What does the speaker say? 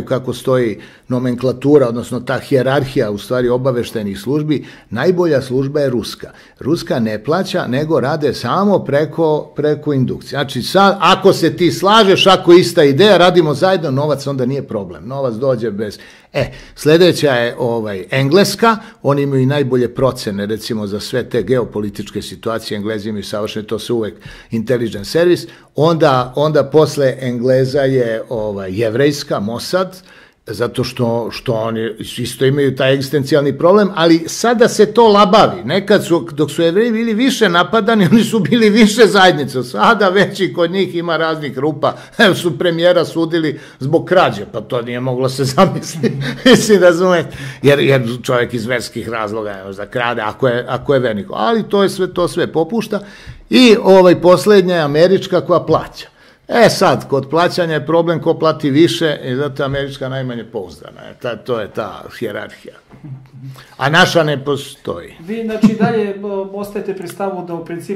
kako stoji nomenklatura, odnosno ta hijerarhija u stvari obaveštajnih službi, najbolja služba je ruska. Ruska ne plaća, nego rade samo preko indukcije. Znači, sad, ako se ti slažeš, ako ista ideja, radimo zajedno, novac onda nije problem. Novac dođe bez... Sljedeća je Engleska, oni imaju i najbolje procene, recimo, za sve te geopolitičke situacije, Englezi imaju savršeno, to se uvek intelligence service, onda posle Engleza je jevrejska, Mossad, zato što oni isto imaju taj egzistencijalni problem, ali sada se to labavi. Nekad dok su Jevreji bili više napadani, oni su bili više zajednice. Sada već i kod njih ima raznih rupa. Evo su premijera sudili zbog krađe, pa to nije moglo se zamisliti. Mislim, razumete? Jer čovjek iz verskih razloga je možda krade, ako je vernik. Ali to sve popušta. I posljednja je američka koja plaća. Sad, kod plaćanja je problem ko plati više i zato je američka najmanje pouzdana. To je ta hijerarhija. A naša ne postoji. Vi, znači, dalje ostajete pri stavu da u principu